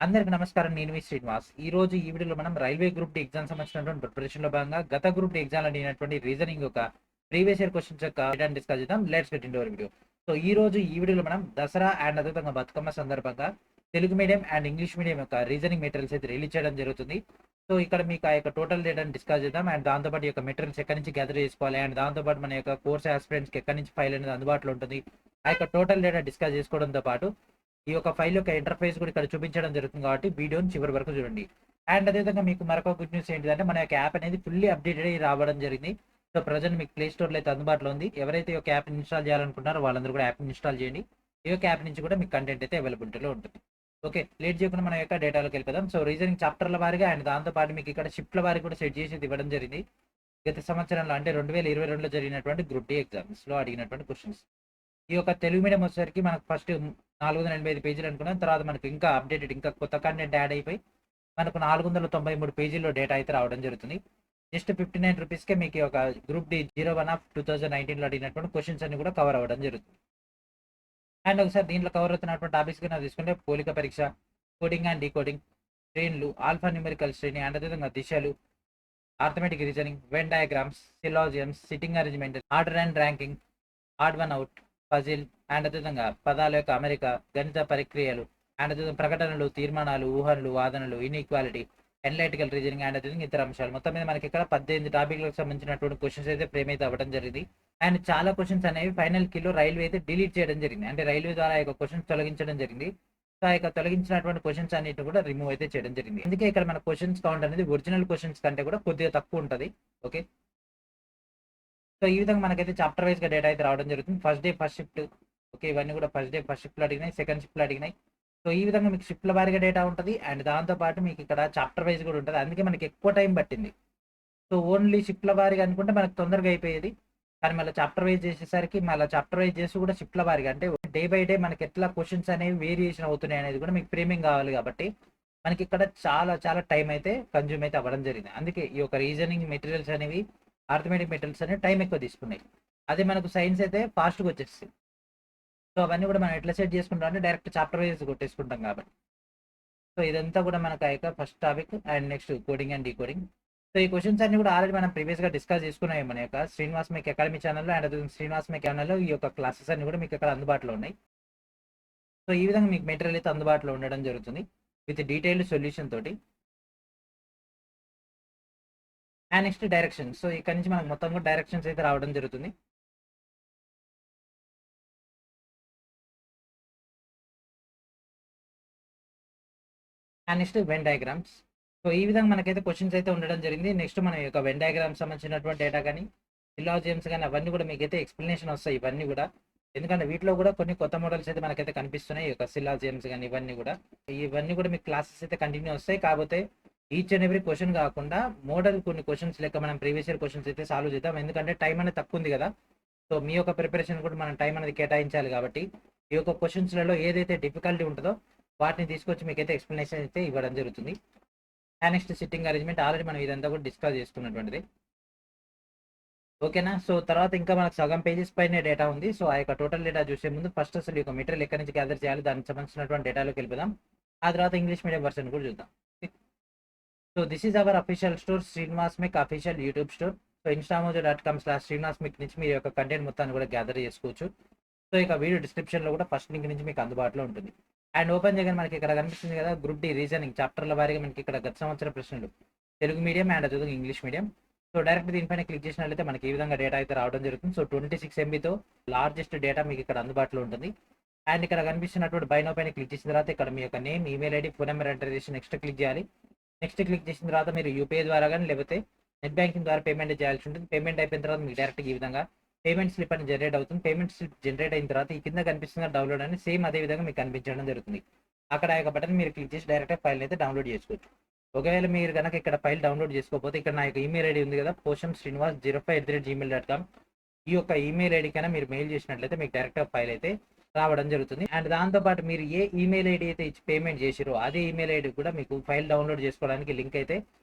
అందరికి నమస్కారం. నేను మీ శ్రీనివాస్. ఈ రోజు ఈ వీడియోలో మనం రైల్వే గ్రూప్ డి ఎగ్జామ్ సంబంధించినటువంటి ప్రిపరేషన్‌లో భాగంగా గత గ్రూప్ డి ఎగ్జామ్‌లో అడిగినటువంటి రీజనింగ్ యొక్క ప్రీవియస్ ఇయర్ క్వెషన్స్ యొక్క డేటాను డిస్కస్ చేద్దాం. Let's get into hour video. So ఈ రోజు ఈ వీడియోలో మనం దసరా అండ్ అదేవిధంగా బతుకమ్మ సందర్భంగా Telugu medium and English medium యొక్క రీజనింగ్ మెటీరియల్స్ అయితే రిలీజ్ చేయడం జరుగుతుంది. సో ఇక్కడ మీకు ఆ యొక్క టోటల్ డేటాను డిస్కస్ చేద్దాం. అండ్ దాంతో పాటు ఈ యొక్క మెటీరియల్స్ ఎక్కడి నుంచి గ్యాదర్ చేసుకోవాలి అండ్ దాంతో పాటు మన యొక్క కోర్స్ ఆస్పిరెంట్స్‌కి ఎక్కడి నుంచి ఫైల్ అనేది అందుబాటులో ఉంటుంది. ఆ యొక్క టోటల్ డేటా డిస్కస్ చేసుకోవడంతో పాటు ఈ యొక్క ఫైల్ యొక్క ఇంటర్ఫేస్ కూడా ఇక్కడ చూపించడం జరుగుతుంది కాబట్టి వీడియోని చివరి వరకు చూడండి. అండ్ అదేవిధంగా మీకు మరొక గుడ్ న్యూస్ ఏంటిదంటే మన యొక్క యాప్ అనేది ఫుల్లీ అప్డేటెడ్ అయ్యి రావడం జరిగింది. సో ప్రజెంట్ మీకు ప్లే స్టోర్‌లో అయితే అందుబాటులో ఉంది. ఎవరైతే ఈ యొక్క యాప్‌ని ఇన్‌స్టాల్ చేయాలనుకుంటున్నారో వాళ్ళందరూ కూడా యాప్‌ని ఇన్‌స్టాల్ చేయండి. ఈ యొక్క యాప్ నుంచి కూడా మీకు కంటెంట్ అయితే అవైలబిలిటీలో ఉంటుంది. ఓకే. లేట్ చేయకుండా మన యొక్క డేటాలోకి వెళ్ళిపోదాం. సో రీజనింగ్ చాప్టర్ల వారీగా అండ్ దాంతో పాటు మీకు ఇక్కడ షిఫ్ట్‌ల వారీగా కూడా సెట్ చేసి ఇవ్వడం జరిగింది. గత సంవత్సరంలో అంటే 2022లో జరిగినటువంటి గ్రూప్ డి ఎగ్జామ్స్‌లో అడిగినటువంటి క్వెషన్స్. ఈ యొక్క తెలుగు మీడియం వచ్చేసరికి మనకు ఫస్ట్ 485 పేజీలు అనుకున్నాం. తర్వాత మనకు ఇంకా అప్డేటెడ్ ఇంకా కొత్త కంటెంట్ యాడ్ అయిపోయి మనకు 493 పేజీల్లో డేటా అయితే రావడం జరుగుతుంది. జస్ట్ 59 రూపీస్‌కే మీకు ఈ యొక్క గ్రూప్ డి 01 ఆఫ్ 2019లో అడిగినటువంటి క్వెషన్స్ అన్ని కూడా కవర్ అవ్వడం జరుగుతుంది. అండ్ ఒకసారి దీంట్లో కవర్ అవుతున్నటువంటి టాపిక్స్ కింద తీసుకుంటే పోలిక పరీక్ష, కోడింగ్ అండ్ డీకోడింగ్, శ్రేణులు, ఆల్ఫా న్యూమెరికల్ శ్రేణి అండ్ అదేవిధంగా దిశలు, arithmetic reasoning, Venn diagrams, syllogisms, sitting arrangement, order and ranking, odd one out, puzzle and అదేవిధంగా పదాల యొక్క అమరిక, గణిత ప్రక్రియలు అండ్ అదేవిధంగా ప్రకటనలు, తీర్మానాలు, ఊహలు, వాదనలు, ఇన్ఈక్వాలిటీ, అనలైటికల్ రీజనింగ్ అండ్ అదేవిధంగా ఇతర అంశాలు. మొత్తం మీద మనకి ఇక్కడ 18 టాపిక్లకు సంబంధించినటువంటి క్వెషన్స్ అయితే ఫ్రేమ్ అయితే అవ్వడం జరిగింది. అండ్ చాలా క్వెషన్స్ అనేవి ఫైనల్ కీలో రైల్వే అయితే డిలీట్ చేయడం జరిగింది. అంటే రైల్వే ద్వారా ఆ యొక్క క్వెషన్స్ తొలగించడం జరిగింది. సో ఆ యొక్క తొలగించినటువంటి క్వెషన్స్ అన్నిటిని కూడా రిమూవ్ అయితే చేయడం జరిగింది. అందుకే ఇక్కడ మన క్వెషన్స్ కౌంట్ అనేది ఒరిజినల్ క్వెషన్స్ కంటే కూడా కొద్దిగా తక్కువ ఉంటది. ఓకే. సో ఈ విధంగా మనకైతే చాప్టర్ వైస్‌గా డేటా అయితే రావడం జరుగుతుంది. First day first shift. Okay. ఇవన్నీ కూడా ఫస్ట్ డే ఫస్ట్ షిఫ్ట్‌లో అడిగినాయి. సెకండ్ షిఫ్ట్‌లో అడిగినాయి. సో ఈ విధంగా మీకు షిఫ్ట్‌ల వారీగా డేటా ఉంటది. అండ్ దాంతో పాటు మీకు ఇక్కడ చాప్టర్ వైస్ కూడా ఉంటది. అందుకే మనకి ఎక్కువ టైం పట్టింది. సో ఓన్లీ షిఫ్ట్‌ల వారీగా అనుకుంటే మనకు తొందరగా అయిపోయేది. కానీ మళ్ళీ చాప్టర్ వైస్ చేసేసరికి మళ్ళీ చాప్టర్ వైస్ చేసి కూడా షిఫ్ట్‌ల వారీగా అంటే డే బై డే మనకి ఎట్లా క్వెషన్స్ అనేవి వేరియేషన్ అవుతున్నాయి అనేది కూడా మీకు ఫ్రేమింగ్ కావాలి కాబట్టి మనకి ఇక్కడ చాలా చాలా టైం అయితే కన్జ్యూమ్ అయితే అవ్వడం జరిగింది. అందుకే ఈ యొక్క రీజనింగ్ మెటీరియల్స్ అనేవి అర్థమెటిక్ మెటీరియల్స్ అనేవి టైం ఎక్కువ తీసుకున్నాయి. అదే మనకు సైన్స్ అయితే ఫాస్ట్‌గా వచ్చేస్తాయి. సో అవన్నీ కూడా మనం ఎట్లా సెట్ చేసుకుంటాం అంటే డైరెక్ట్ చాప్టర్ వైస్ కొట్టేసుకుంటాం కాబట్టి. సో ఇదంతా కూడా మనకు ఆ యొక్క first topic and next coding and decoding. So ఈ క్వెషన్స్ అన్ని కూడా ఆల్రెడీ మనం ప్రీవియస్‌గా డిస్కస్ చేసుకున్నాయి మన యొక్క శ్రీనివాస్ మేక్ అకాడమీ ఛానెల్‌లో అండ్ అదే శ్రీనివాస్ మేక్ ఛానెల్‌లో ఈ యొక్క క్లాసెస్ అన్ని కూడా మీకు ఇక్కడ అందుబాటులో ఉన్నాయి. సో ఈ విధంగా మీకు మెటీరియల్ అయితే అందుబాటులో ఉండడం జరుగుతుంది. విత్ డీటెయిల్డ్ సొల్యూషన్ తోటి. And next directions. సో ఇక్కడ నుంచి మనకు మొత్తం కూడా డైరెక్షన్స్ అయితే రావడం జరుగుతుంది. And next Venn diagrams. So ఈ విధంగా మనకైతే క్వెషన్స్ అయితే ఉండడం జరిగింది. నెక్స్ట్ మన యొక్క వెన్ డయాగ్రామ్స్ సంబంధించినటువంటి డేటా కానీ, సిలాజియమ్స్ కానీ అవన్నీ కూడా మీకైతే ఎక్స్‌ప్లనేషన్ వస్తాయి ఇవన్నీ కూడా. ఎందుకంటే వీటిలో కూడా కొన్ని కొత్త మోడల్స్ అయితే మనకైతే కనిపిస్తున్నాయి. ఈ యొక్క సిలాజియమ్స్ గాని ఇవన్నీ కూడా. ఇవన్నీ కూడా మీకు క్లాసెస్ అయితే కంటిన్యూ వస్తాయి. కాకపోతే ఈచ్ అండ్ ఎవ్రీ క్వెషన్ కాకుండా మోడల్ కొన్ని క్వెషన్స్ లెక్క మనం ప్రీవియస్ ఇయర్ క్వెషన్స్ అయితే సాల్వ్ చేద్దాం. ఎందుకంటే టైం అనేది తక్కువ ఉంది కదా! సో మీ యొక్క ప్రిపరేషన్ కూడా మనం టైం అనేది కేటాయించాలి కాబట్టి, ఈ యొక్క క్వెషన్స్‌లలో ఏదైతే డిఫికల్టీ ఉంటదో వాటిని తీసుకొచ్చి మీకైతే ఎక్స్‌ప్లనేషన్ అయితే ఇవ్వడం జరుగుతుంది. And next sitting arrangement already మనం ఇదంతా కూడా డిస్కస్ చేసుకున్నటువంటిది. ఓకేనా? సో తర్వాత ఇంకా మనకు సగం పేజెస్ పైనే డేటా ఉంది. సో ఆ యొక్క టోటల్ డేటా చూసే ముందు ఫస్ట్ అసలు ఈ యొక్క మెటీరియల్ ఎక్కడి నుంచి గ్యాదర్ చేయాలి దానికి సంబంధించినటువంటి డేటాలోకి వెళ్ళిపోదాం. ఆ తర్వాత ఇంగ్లీష్ మీడియం వెర్షన్ కూడా చూద్దాం. So this is our official store Srinivas make official YouTube store. So instamojo.com/శ్రీనివాస్ మేక్ నుంచి మీరు యొక్క కంటెంట్ మొత్తాన్ని కూడా గ్యాదర్ చేసుకోవచ్చు. సో ఇక వీడియో డిస్క్రిప్షన్‌లో కూడా ఫస్ట్ లింక్ నుంచి మీకు అందుబాటులో ఉంటుంది. అండ్ ఓపెన్ చేయగానే మనకి ఇక్కడ కనిపిస్తుంది కదా! గ్రూప్ డి రీజనింగ్ చాప్టర్‌ల వారీగా మనకి ఇక్కడ గత సంవత్సరం ప్రశ్నలు తెలుగు మీడియం అండ్ అదేవిధంగా ఇంగ్లీష్ మీడియం. సో డైరెక్ట్ దీనిపైన క్లిక్ చేసినట్లయితే మనకి ఈ విధంగా డేటా అయితే రావడం జరుగుతుంది. సో 26 ఎంబీతో లార్జెస్ట్ డేటా మీకు ఇక్కడ అందుబాటులో ఉంటుంది. అండ్ ఇక్కడ కనిపిస్తున్నటువంటి బై నౌ పైన క్లిక్ చేసిన తర్వాత ఇక్కడ మీ యొక్క name, email ID, phone number enter చేసి నెక్స్ట్ క్లిక్ చేయాలి. నెక్స్ట్ క్లిక్ చేసిన తర్వాత మీరు యూపీఐ ద్వారా గాని లేకపోతే నెట్ బ్యాంకింగ్ ద్వారా పేమెంట్ చేయాల్సి ఉంటుంది. పేమెంట్ అయిపోయిన తర్వాత మీకు డైరెక్ట్‌గా ఈ విధంగా పేమెంట్ స్లిప్ అనేది జనరేట్ అవుతుంది. పేమెంట్ స్లిప్ జనరేట్ అయిన తర్వాత ఈ కింద కనిపిస్తున్న డౌన్లోడ్ అని సేమ్ అదే విధంగా మీకు కనిపించడం జరుగుతుంది. అక్కడ ఆ యొక్క బటన్ మీరు క్లిక్ చేసి డైరెక్ట్‌గా ఫైల్‌ని అయితే డౌన్లోడ్ చేసుకోవచ్చు. ఒకవేళ మీరు గనక ఇక్కడ ఫైల్ డౌన్లోడ్ చేసుకోకపోతే ఇక్కడ నా యొక్క ఈమెయిల్ ఐడీ ఉంది కదా! poshamsrinivas05@gmail.com ఈ యొక్క ఈమెయిల్ ఐడీకైనా మీరు మెయిల్ చేసినట్లయితే మీకు డైరెక్ట్‌గా ఫైల్ అయితే రావడం జరుగుతుంది. అండ్ దాంతో పాటు మీరు ఏ ఈమెయిల్ ఐడీ అయితే ఇచ్చి పేమెంట్ చేసిర్రో అదే ఈమెయిల్ ఐడీ కూడా మీకు ఫైల్ డౌన్లోడ్ చేసుకోవడానికి లింక్ అయితే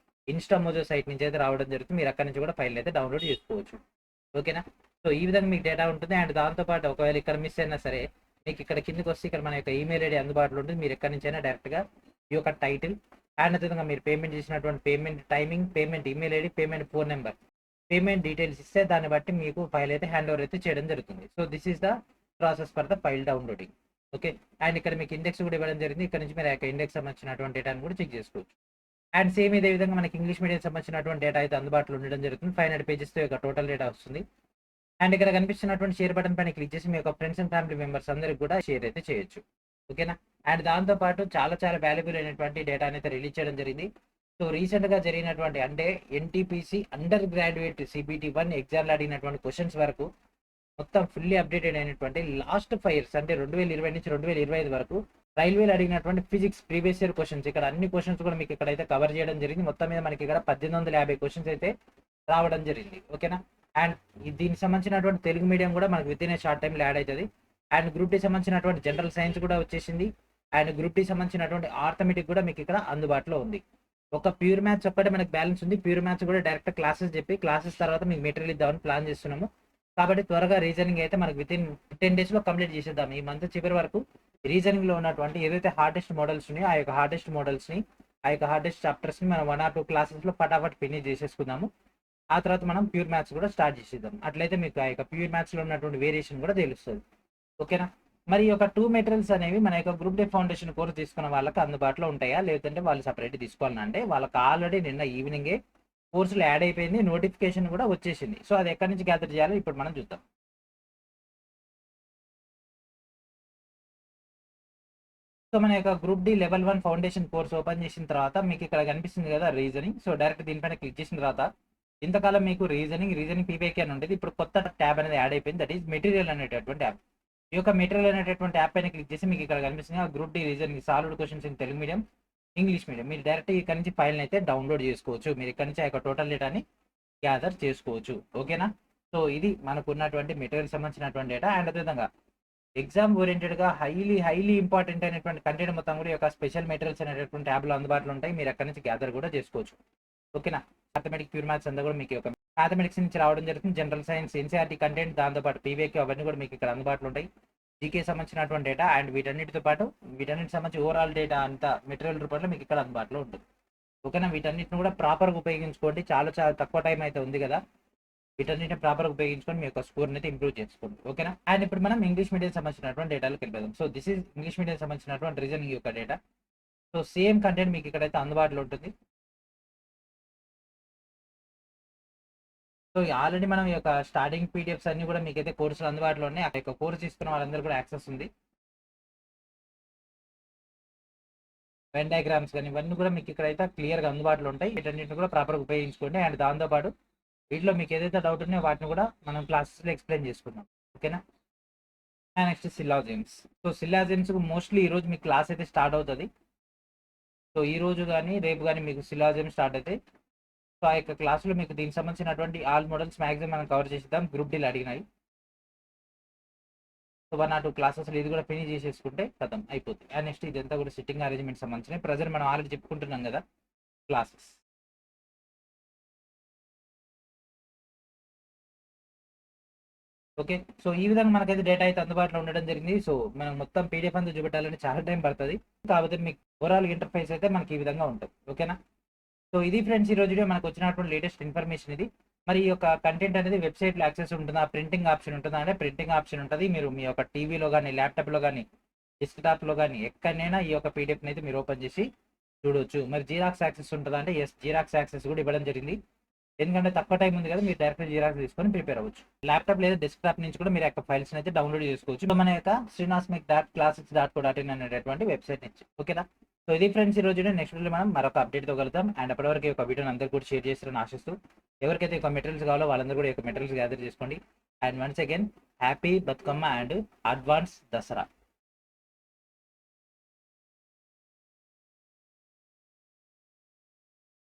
ఇన్‌స్టామోజో సైట్ నుంచి అయితే రావడం జరుగుతుంది. మీరు అక్కడి నుంచి కూడా ఫైల్‌ని అయితే డౌన్లోడ్ చేసుకోవచ్చు. ఓకేనా? సో ఈ విధంగా మీకు డేటా ఉంటుంది. అండ్ దాంతో పాటు ఒకవేళ ఇక్కడ మిస్ అయినా సరే మీకు ఇక్కడ కిందకి వస్తే ఇక్కడ మన యొక్క ఈమెయిల్ ఐడీ అందుబాటులో ఉంటుంది. మీరు ఎక్కడి నుంచైనా డైరెక్ట్‌గా ఈ యొక్క టైటిల్ అండ్ అదేవిధంగా మీరు పేమెంట్ చేసినటువంటి payment timing, payment email ID, payment phone number, payment details ఇస్తే దాన్ని బట్టి మీకు ఫైల్ అయితే హ్యాండ్ ఓవర్ అయితే చేయడం జరుగుతుంది. So this is the process for the file downloading. Okay, and ఇక్కడ మీకు ఇండెక్స్ కూడా ఇవ్వడం జరిగింది. ఇక్కడ నుంచి మీరు ఆ ఇండెక్స్ సంబంధించినటువంటి డేటాను కూడా చెక్ చేసుకోవచ్చు. అండ్ సేమ్ ఇదే విధంగా మనకి ఇంగ్లీష్ మీడియం సంబంధించినటువంటి డేటా అయితే అందుబాటులో ఉండడం జరుగుతుంది. 500 పేజెస్తో యొక్క టోటల్ డేటా వస్తుంది. అండ్ ఇక్కడ కనిపిస్తున్నటువంటి షేర్ బటన్ పైన క్లిక్ చేసి మీ యొక్క ఫ్రెండ్స్ అండ్ ఫ్యామిలీ మెంబర్స్ అందరికి కూడా షేర్ అయితే చేయొచ్చు. ఓకేనా, అండ్ దాంతోపాటు చాలా చాలా వాల్యుబుల్ అయినటువంటి డేటా అయితే రిలీజ్ చేయడం జరిగింది. సో రీసెంట్గా జరిగినటువంటి అంటే ఎన్టీపీసీ అండర్ గ్రాడ్యుయేట్ CBT 1 ఎగ్జామ్లో అడిగినటువంటి క్వశ్చన్స్ వరకు మొత్తం ఫుల్లీ అప్డేటెడ్ అయినటువంటి లాస్ట్ 5 years అంటే 2020 నుంచి 2025 వరకు రైల్వేలు అడిగినటువంటి ఫిజిక్స్ ప్రీవియస్ ఇయర్ క్వశ్చన్స్, ఇక్కడ అన్ని క్వశ్చన్స్ కూడా మీకు ఇక్కడైతే కవర్ చేయడం జరిగింది. మొత్తం మీద మనకి ఇక్కడ 1850 క్వశ్చన్స్ అయితే రావడం జరిగింది. ఓకేనా, అండ్ దీనికి సంబంధించినటువంటి తెలుగు మీడియం కూడా మనకి విత్ ఇన్ ఏ షార్ట్ టైంలో యాడ్ అవుతుంది. అండ్ గ్రూప్ డి సంబంధించినటువంటి జనరల్ సైన్స్ కూడా వచ్చేసింది. అండ్ గ్రూప్ డి సంబంధించినటువంటి ఆర్థమెటిక్ కూడా మీకు ఇక్కడ అందుబాటులో ఉంది. ఒక ప్యూర్ మ్యాథ్స్ ఒక్కటే మనకి బ్యాలెన్స్ ఉంది. ప్యూర్ మ్యాథ్స్ కూడా డైరెక్ట్ క్లాసెస్ చెప్పి క్లాసెస్ తర్వాత మీకు మెటీరియల్ ఇద్దామని ప్లాన్ చేస్తున్నాము. కాబట్టి త్వరగా రీజనింగ్ అయితే మనకి విత్ ఇన్ 10 days కంప్లీట్ చేసేద్దాం. ఈ మంత్ చివరి వరకు రీజనింగ్ లో ఉన్నటువంటి ఏదైతే హార్డెస్ట్ మోడల్స్ ఉన్నాయో ఆ యొక్క హార్డెస్ట్ మోడల్స్ ని, ఆ యొక్క హార్డెస్ట్ చాప్టర్స్ ని మనం 1 or 2 classes లో ఫటాఫట్ ఫినిష్ చేసేసుకుందాము. ఆ తర్వాత మనం ప్యూర్ మ్యాథ్స్ కూడా స్టార్ట్ చేసేద్దాం. అట్లయితే మీకు ఆ యొక్క ప్యూర్ మ్యాథ్స్ లో ఉన్నటువంటి వేరియేషన్ కూడా తెలుస్తుంది. ఓకేనా, మరి ఈ యొక్క 2 మెటీరియల్స్ అనేవి మన యొక్క గ్రూప్ డే ఫౌండేషన్ కోర్స్ తీసుకున్న వాళ్ళకి అందుబాటులో ఉంటాయా, లేదంటే వాళ్ళు సపరేట్ తీసుకోవాలంటే వాళ్ళకి ఆల్రెడీ నిన్న ఈవినింగే కోర్సులో యాడ్ అయిపోయింది, నోటిఫికేషన్ కూడా వచ్చేసింది. సో అది ఎక్కడి నుంచి గ్యాదర్ చేయాలో ఇప్పుడు మనం చూద్దాం. సో మన యొక్క group D level 1 foundation course open చేసిన తర్వాత మీకు ఇక్కడ కనిపిస్తుంది కదా రీజనింగ్. సో డైరెక్ట్ దీనిపైన క్లిక్ చేసిన తర్వాత ఇంతకాలం మీకు రీజనింగ్ పీపీకే అని ఉండేది. ఇప్పుడు కొత్త ట్యాబ్ అనేది యాడ్ అయిపోయింది, దట్ ఈస్ మెటీరియల్ అనేటటువంటి యాప్. ఈ యొక్క మెటీరియల్ అనేటటువంటి యాప్ పైన క్లిక్ చేసి మీకు ఇక్కడ కనిపిస్తుంది group D reasoning solved questions in Telugu medium, English medium. మీరు డైరెక్ట్ ఇక్కడ నుంచి ఫైల్ని అయితే డౌన్లోడ్ చేసుకోవచ్చు. మీరు ఇక్కడ నుంచి ఆ యొక్క టోటల్ డేటాని గ్యాదర్ చేసుకోవచ్చు. ఓకేనా, సో ఇది మనకు ఉన్నటువంటి మెటీరియల్ సంబంధించినటువంటి డేటా. అండ్ అదేవిధంగా ఎగ్జామ్ ఓరియంటెడ్గా హైలీ ఇంపార్టెంట్ అయినటువంటి కంటెంట్ మొత్తం కూడా ఈ యొక్క స్పెషల్ మెటీరియల్స్ అనేటటువంటి ట్యాబ్లో అందుబాటులో ఉంటాయి. మీరు అక్కడ నుంచి గ్యాదర్ కూడా చేసుకోవచ్చు. ఓకేనా, మ్యాథమెటిక్స్ ప్యూర్ మ్యాథ్స్ అంతా కూడా మీకు ఒక మ్యాథమెటిక్స్ నుంచి రావడం జరుగుతుంది. జనరల్ సైన్స్ ఎన్సీఆర్టీ కంటెంట్, దాంతోపాటు పీవీక్యూ అవన్నీ కూడా మీకు ఇక్కడ అందుబాటులో ఉంటాయి. జీకే సంబంధించినటువంటి డేటా అండ్ వీటన్నిటితో పాటు వీటన్నిటి సంబంధించి ఓవరాల్ డేటా అంతా మెటీరియల్ రూపంలో మీకు ఇక్కడ అందుబాటులో ఉంటుంది. ఓకేనా, వీటన్నిటిని కూడా ప్రాపర్గా ఉపయోగించుకోండి. చాలా తక్కువ టైం అయితే ఉంది కదా, వీటన్నిటిని ప్రాపర్గా ఉపయోగించుకొని మీ యొక్క స్కోర్ని అయితే ఇంప్రూవ్ చేసుకోండి. ఓకేనా, అండ్ ఇప్పుడు మనం ఇంగ్లీష్ మీడియం సంబంధించినటువంటి డేటాలోకి వెళ్ళిపోదాం. So this is English medium సంబంధించినటువంటి రీజనింగ్ యొక్క డేటా. సో సేమ్ కంటెంట్ మీకు ఇక్కడైతే అందుబాటులో ఉంటుంది. సో ఆల్రెడీ మనం ఈ యొక్క స్టార్టింగ్ పీడిఎఫ్స్ అన్ని కూడా మీకైతే కోర్సులు అందుబాటులో ఉన్నాయి. ఆ యొక్క కోర్స్ తీసుకున్న వాళ్ళందరూ కూడా యాక్సెస్ ఉంది. వెన్ డయాగ్రామ్స్ కానీ ఇవన్నీ కూడా మీకు ఇక్కడైతే క్లియర్గా అందుబాటులో ఉంటాయి. వీటన్నిటిని కూడా ప్రాపర్గా ఉపయోగించుకోండి. అండ్ దాంతోపాటు వీటిలో మీకు ఏదైతే డౌట్ ఉన్నాయో వాటిని కూడా మనం క్లాసెస్లో ఎక్స్ప్లెయిన్ చేసుకుందాం. ఓకేనా, అండ్ నెక్స్ట్ సిలాజిమ్స్. సో సిలాజిమ్స్ మోస్ట్లీ ఈరోజు మీకు క్లాస్ అయితే స్టార్ట్ అవుతుంది. సో ఈ రోజు కానీ రేపు కానీ మీకు సిలాజిమ్ స్టార్ట్ అవుతాయి. సో ఆ యొక్క క్లాస్లో మీకు దీనికి సంబంధించినటువంటి ఆల్ మోడల్స్ మ్యాక్సిమం మనం కవర్ చేసేద్దాం. గ్రూప్ డీలు అడిగినాయి. సో 1 or 2 classes ఇది కూడా ఫినిష్ చేసేసుకుంటే కథం అయిపోతుంది. అండ్ నెక్స్ట్ ఇదంతా కూడా సిట్టింగ్ అరేంజ్మెంట్ సంబంధించిన ప్రజెంట్ మనం ఆల్రెడీ చెప్పుకుంటున్నాం కదా క్లాసెస్. ఓకే, సో ఈ విధంగా మనకైతే డేటా అయితే అందుబాటులో ఉండడం జరిగింది. సో మనం మొత్తం పీడిఎఫ్ అంతా చూపెట్టాలని చాలా టైం పడుతుంది. కాకపోతే మీకు ఓవరాల్ ఇంటర్ఫేస్ అయితే మనకి ఈ విధంగా ఉంటుంది. ఓకేనా, సో ఇది ఫ్రెండ్స్ ఈ రోజు వీడియో మనకు వచ్చినటువంటి లేటెస్ట్ ఇన్ఫర్మేషన్ ఇది. మరి ఈ యొక్క కంటెంట్ అనేది వెబ్సైట్లో యాక్సెస్ ఉంటుందా, ప్రింటింగ్ ఆప్షన్ ఉంటుందా అంటే ప్రింటింగ్ ఆప్షన్ ఉంటుంది. మీరు మీ యొక్క టీవీలో కానీ ల్యాప్టాప్లో కానీ డెస్క్టాప్లో కానీ ఎక్కడైనా ఈ యొక్క పీడిఎఫ్ని అయితే మీరు ఓపెన్ చేసి చూడవచ్చు. మరి జీరాక్స్ యాక్సెస్ ఉంటుందా అంటే ఎస్, జీరాక్స్ యాక్సెస్ కూడా ఇవ్వడం జరిగింది. ఎందుకంటే తక్కువ టైం ఉంది కదా, మీరు డైరెక్ట్ జీరాక్స్ తీసుకొని ప్రిపేర్ అవ్వచ్చు. ల్యాప్టాప్ లేదా డెస్క్టాప్ నుంచి కూడా మీరు యొక్క ఫైల్స్ అయితే డౌన్లోడ్ చేసుకోవచ్చు మన యొక్క srinasmik.classics.co.in అనేటువంటి వెబ్సైట్ నుంచి. ఓకేనా, సో ఇది ఫ్రెండ్స్ ఈ రోజు. నెక్స్ట్ వీడియో మనం మరొక అప్డేట్తో కలుద్దాం. అండ్ అప్పటివరకు ఒక వీడియోని అందరూ కూడా షేర్ చేస్తారని ఆశిస్తూ, ఎవరికైతే ఒక మెటీరియల్స్ కావాలో వాళ్ళందరూ కూడా ఒక మెటీరియల్స్ గ్యాదర్ చేసుకోండి. And once again happy Bathukamma and advance Dasara.